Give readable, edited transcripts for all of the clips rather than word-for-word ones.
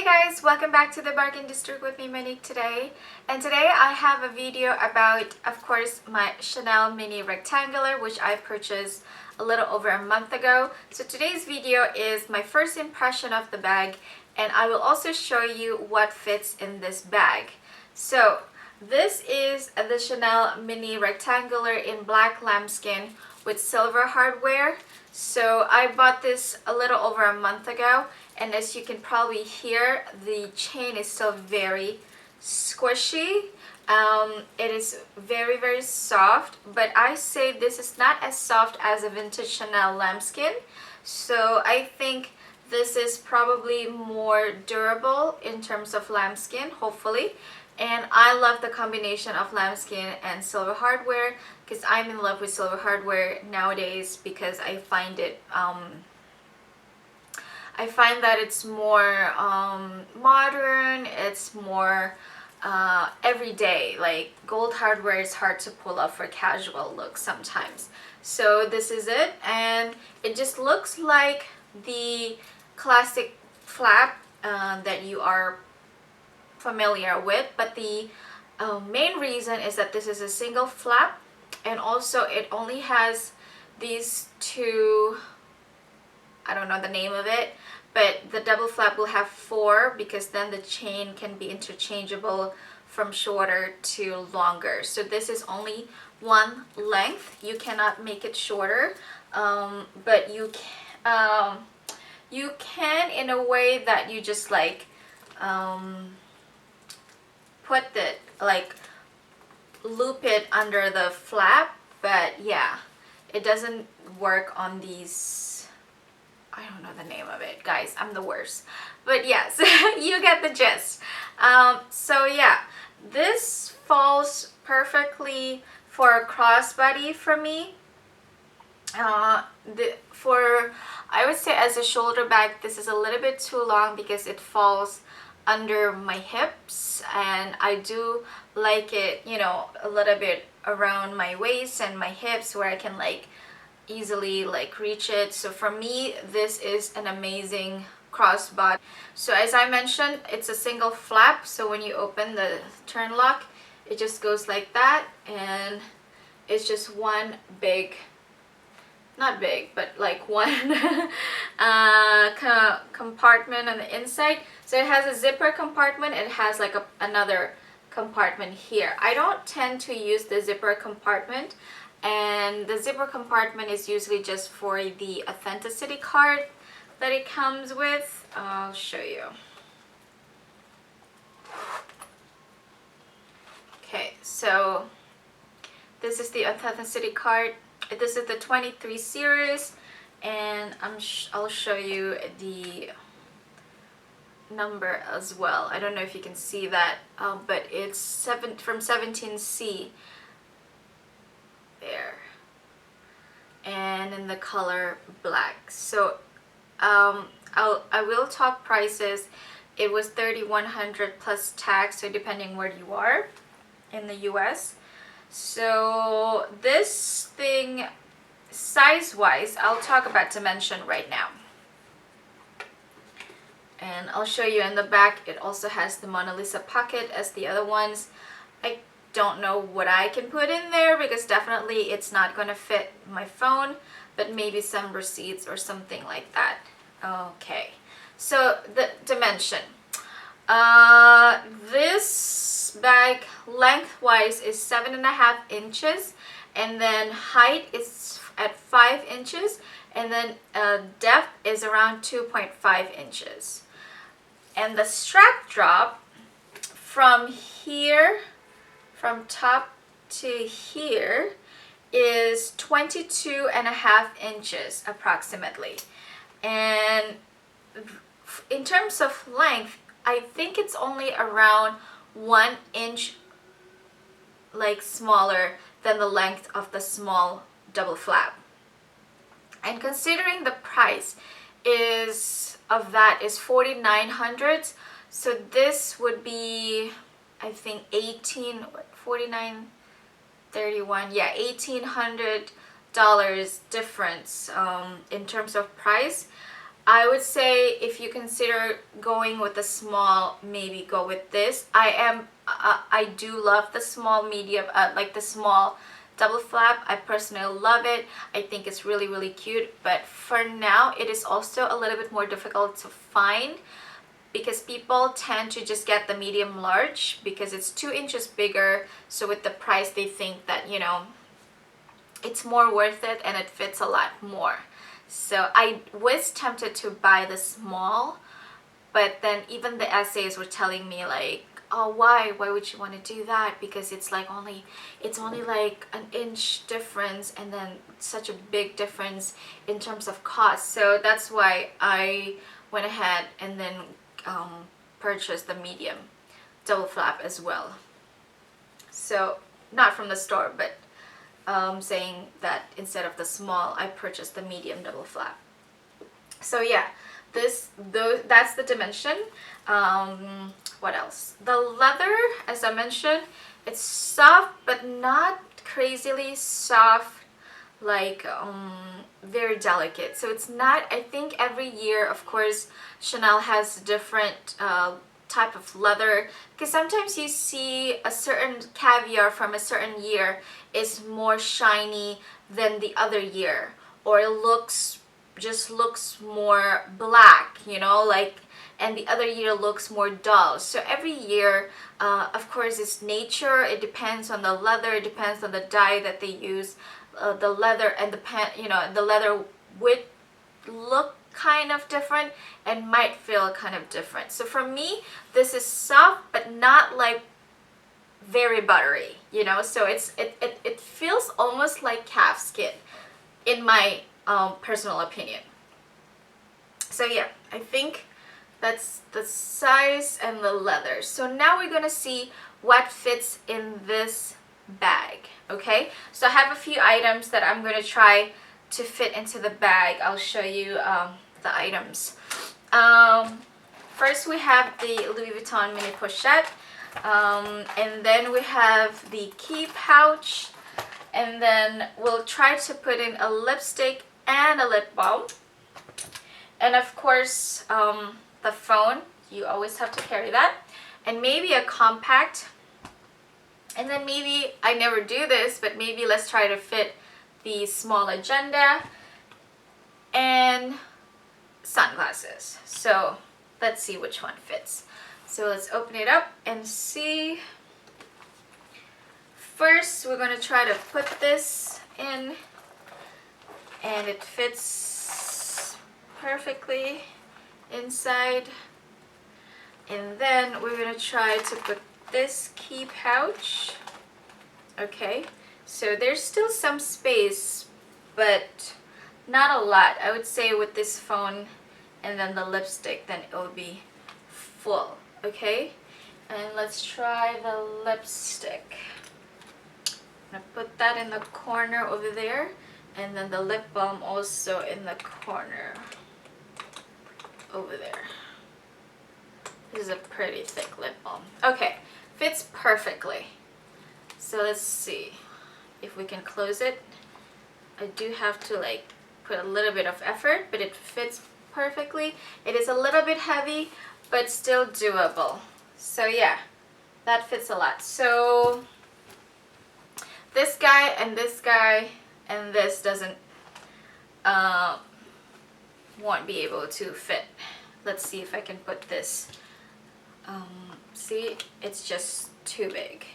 guys, welcome back to the Birkin District with me, Monique, today. And today I have a video about, of course, my Chanel Mini Rectangular, which I purchased a little over a month ago. So today's video is my first impression of the bag, and I will also show you what fits in this bag. So this is the Chanel Mini Rectangular in black lambskin with silver hardware. So I bought this a little over a month ago, and as you can probably hear, the chain is still very squishy. It is very soft, but I say this is not as soft as a vintage Chanel lambskin. So I think this is probably more durable in terms of lambskin, hopefully. And I love the combination of lambskin and silver hardware because I'm in love with silver hardware nowadays because I find that it's more modern, it's more everyday. Like gold hardware is hard to pull off for casual looks sometimes. So this is it, and it just looks like the classic flap that you are familiar with, but the main reason is that this is a single flap, and also it only has these two, I don't know the name of it, but the double flap will have 4 because then the chain can be interchangeable from shorter to longer. So this is only one length. You cannot make it shorter, but you can in a way that you just like loop it under the flap. But yeah, it doesn't work on these, I don't know the name of it, guys, I'm the worst, but yes, you get the gist. So yeah, this falls perfectly for a crossbody for me. I would say as a shoulder bag, this is a little bit too long because it falls under my hips, and I do like it, you know, a little bit around my waist and my hips where I can like easily like reach it. So for me, this is an amazing crossbody. So as I mentioned, it's a single flap, so when you open the turn lock, it just goes like that, and it's just one big, not big, but like one compartment on the inside. So it has a zipper compartment, it has like another compartment here. I don't tend to use the zipper compartment, and the zipper compartment is usually just for the authenticity card that it comes with. I'll show you. Okay, so this is the authenticity card. This is the 23 series, and I'll show you the number as well. I don't know if you can see that, but it's from 17C there, and in the color black. So I will talk prices. It was $3,100 plus tax, so depending where you are in the US. So this thing, size-wise, I'll talk about dimension right now. And I'll show you in the back, it also has the Mona Lisa pocket as the other ones. I don't know what I can put in there because definitely it's not going to fit my phone, but maybe some receipts or something like that. Okay, so the dimension. This bag lengthwise is 7.5 inches, and then height is at 5 inches, and then depth is around 2.5 inches. And the strap drop from here, from top to here, is 22.5 inches approximately. And in terms of length, I think it's only around 1 inch like smaller than the length of the small double flap. And considering the price of that is $4,900, so this would be, I think, 49.31, yeah, $1,800 difference in terms of price. I would say if you consider going with the small, maybe go with this. I do love the small medium, like the small double flap. I personally love it. I think it's really, really cute. But for now, it is also a little bit more difficult to find because people tend to just get the medium large because it's 2 inches bigger. So with the price, they think that, you know, it's more worth it and it fits a lot more. So I was tempted to buy the small, but then even the essays were telling me like, oh, why would you want to do that, because it's only like an inch difference and then such a big difference in terms of cost. So that's why I went ahead and then purchased the medium double flap as well. So not from the store, but saying that instead of the small, I purchased the medium double flap. So yeah, that's the dimension. What else? The leather, as I mentioned, it's soft but not crazily soft, like very delicate. So it's not, I think every year, of course, Chanel has different type of leather, because sometimes you see a certain caviar from a certain year is more shiny than the other year, or it just looks more black, you know, like, and the other year looks more dull. So every year, of course, it's nature. It depends on the leather, it depends on the dye that they use. The leather and the leather would look kind of different and might feel kind of different. So for me, this is soft but not like very buttery, you know, so it feels almost like calf skin in my personal opinion. So yeah, I think that's the size and the leather. So now we're gonna see what fits in this bag. Okay, so I have a few items that I'm gonna try to fit into the bag. I'll show you the items. First we have the Louis Vuitton mini pochette, and then we have the key pouch, and then we'll try to put in a lipstick and a lip balm, and of course the phone. You always have to carry that, and maybe a compact, and then maybe, I never do this, but maybe let's try to fit the small agenda and sunglasses. So let's see which one fits. So let's open it up and see. First, we're going to try to put this in, and it fits perfectly inside. And then we're going to try to put this key pouch. Okay, so there's still some space, but not a lot. I would say with this phone and then the lipstick, then it will be full. Okay, and let's try the lipstick. I'm gonna put that in the corner over there, and then the lip balm also in the corner over there. This is a pretty thick lip balm. Okay, fits perfectly. So let's see if we can close it. I do have to like put a little bit of effort, but it fits perfectly. It is a little bit heavy, but still doable. So yeah, that fits a lot. So this guy and this guy and this doesn't won't be able to fit. Let's see if I can put this. See, it's just too big.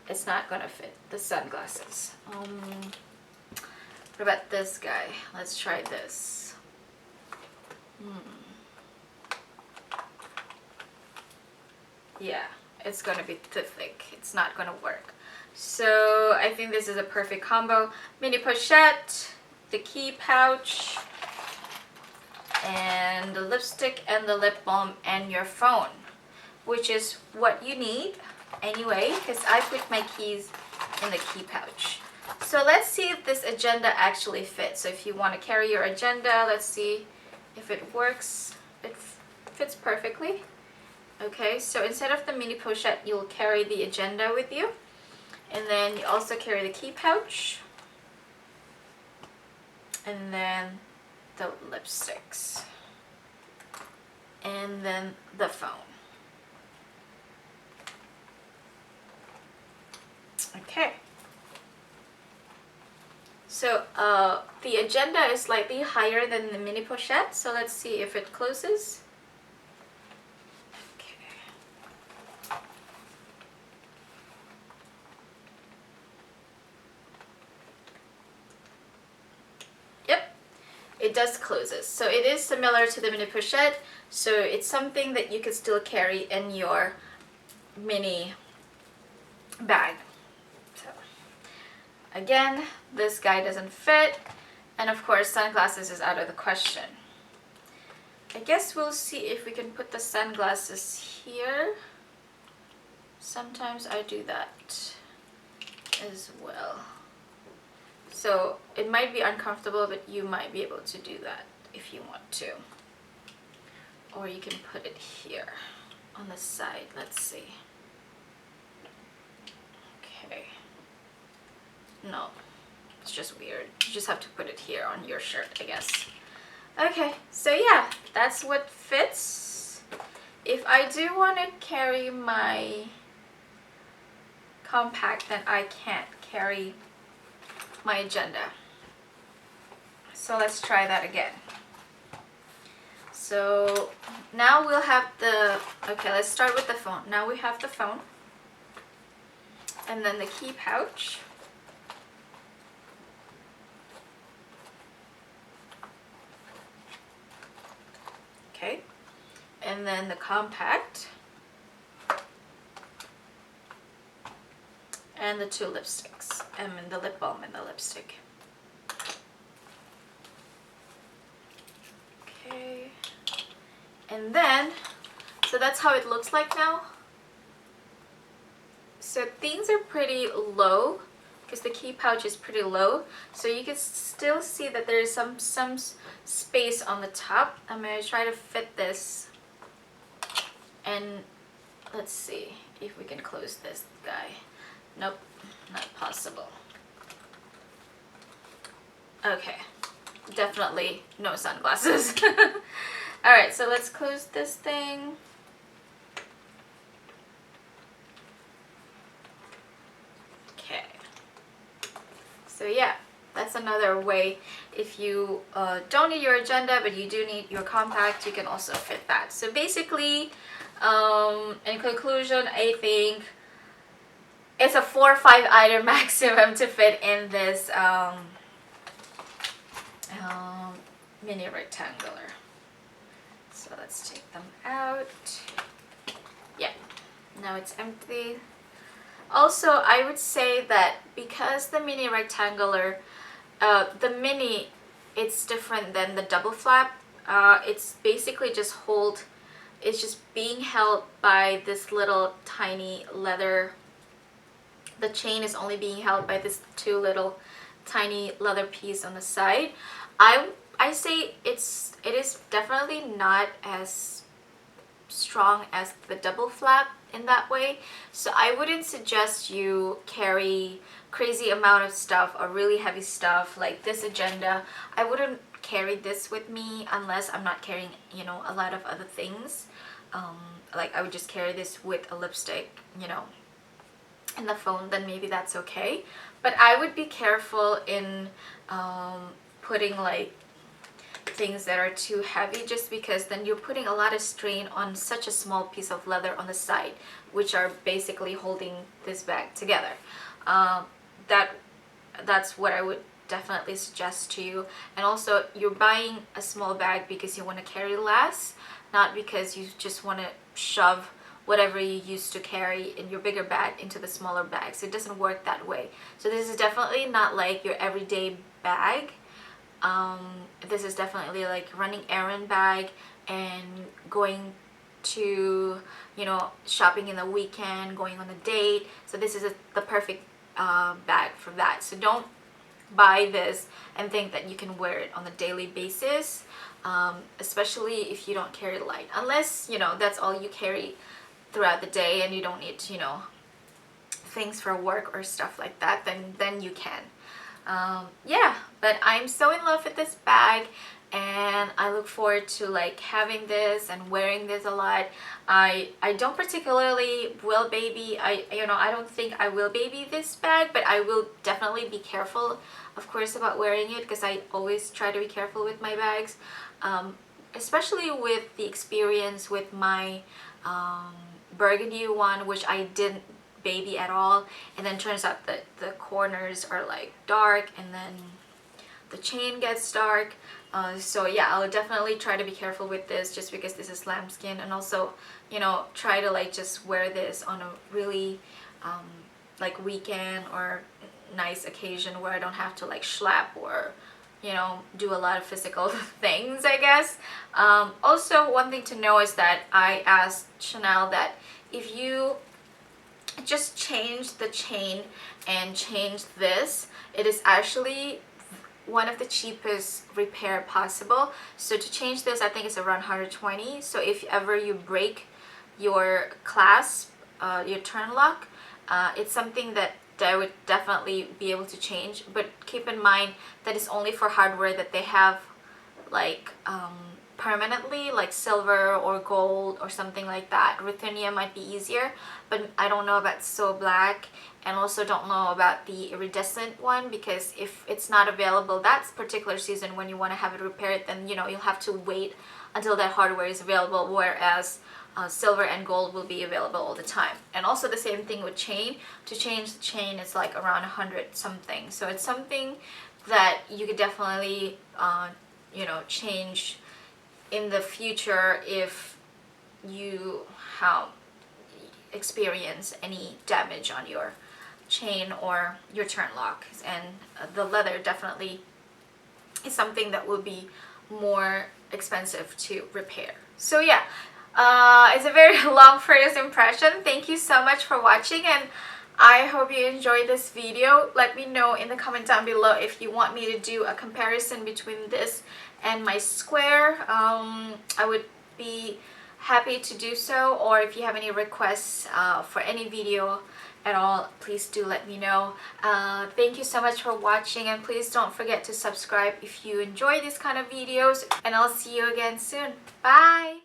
It's not gonna fit the sunglasses. What about this guy? Let's try this. Yeah, it's gonna be too thick. It's not gonna work. So I think this is a perfect combo. Mini pochette, the key pouch, and the lipstick and the lip balm and your phone, which is what you need anyway, because I put my keys in the key pouch. So let's see if this agenda actually fits. So if you want to carry your agenda, let's see if it works. It fits perfectly. Okay, so instead of the mini pochette, you'll carry the agenda with you, and then you also carry the key pouch, and then the lipsticks. and then the phone. Okay. So the agenda is slightly higher than the mini pochette, so let's see if it closes. Okay. Yep, it does closes. So it is similar to the mini pochette, so it's something that you can still carry in your mini bag. So again, this guy doesn't fit, and of course sunglasses is out of the question. I guess we'll see if we can put the sunglasses here. Sometimes I do that as well. So it might be uncomfortable, but you might be able to do that if you want to. Or you can put it here on the side. Let's see. Okay. No, it's just weird. You just have to put it here on your shirt, I guess. Okay, so yeah, that's what fits. If I do want to carry my compact, then I can't carry my agenda. So let's try that again. So now we'll have the, okay, let's start with the phone. Now we have the phone, and then the key pouch. Okay, and then the compact, and the two lipsticks, and the lip balm and the lipstick. Okay, and then, so that's how it looks like now. So things are pretty low, because the key pouch is pretty low, so you can still see that there is some space on the top. I'm going to try to fit this, and let's see if we can close this guy. Nope, not possible. Okay, definitely no sunglasses. Alright, so let's close this thing. Okay. So yeah, that's another way. If you don't need your agenda but you do need your compact, you can also fit that. So basically, in conclusion, I think it's a 4 or 5 item maximum to fit in this mini rectangular. So let's take them out. Yeah, now it's empty. Also, I would say that because the mini rectangular, the mini, it's different than the double flap. It's basically just it's just being held by this little tiny leather. The chain is only being held by this two little tiny leather piece on the side. I say it is definitely not as strong as the double flap in that way, so I wouldn't suggest you carry crazy amount of stuff or really heavy stuff like this agenda. I wouldn't carry this with me unless I'm not carrying, you know, a lot of other things. Like I would just carry this with a lipstick, you know, and the phone, then maybe that's okay. But I would be careful in putting like things that are too heavy, just because then you're putting a lot of strain on such a small piece of leather on the side, which are basically holding this bag together. That's what I would definitely suggest to you. And also, you're buying a small bag because you want to carry less, not because you just want to shove whatever you used to carry in your bigger bag into the smaller bag. So it doesn't work that way. So this is definitely not like your everyday bag. This is definitely like running errand bag and going to, you know, shopping in the weekend, going on a date. So this is the perfect bag for that. So don't buy this and think that you can wear it on a daily basis, especially if you don't carry light, unless, you know, that's all you carry throughout the day and you don't need, you know, things for work or stuff like that, then you can. Yeah, but I'm so in love with this bag, and I look forward to like having this and wearing this a lot. I don't particularly will baby, I don't think I will baby this bag, but I will definitely be careful, of course, about wearing it, because I always try to be careful with my bags, especially with the experience with my burgundy one, which I didn't baby at all, and then turns out that the corners are like dark and then the chain gets dark. So yeah, I'll definitely try to be careful with this, just because this is lambskin, and also, you know, try to like just wear this on a really like weekend or nice occasion where I don't have to like schlep or, you know, do a lot of physical things, I guess. Also, one thing to know is that I asked Chanel that if you just change the chain and change this, it is actually one of the cheapest repair possible. So to change this, I think it's around 120. So if ever you break your clasp, your turn lock, it's something that I would definitely be able to change. But keep in mind that it's only for hardware that they have like permanently, like silver or gold or something like that. Ruthenium might be easier, but I don't know about So Black, and also don't know about the iridescent one, because if it's not available that particular season when you want to have it repaired, then you know you'll have to wait until that hardware is available, whereas silver and gold will be available all the time. And also the same thing with chain. To change the chain, it's like around 100 something. So it's something that you could definitely you know, change in the future if you have experience any damage on your chain or your turn lock. And the leather definitely is something that will be more expensive to repair. So yeah, it's a very long first impression. Thank you so much for watching, and I hope you enjoyed this video. Let me know in the comment down below if you want me to do a comparison between this and my square. I would be happy to do so, or if you have any requests for any video at all, please do let me know. Thank you so much for watching, and please don't forget to subscribe if you enjoy these kind of videos, and I'll see you again soon. Bye!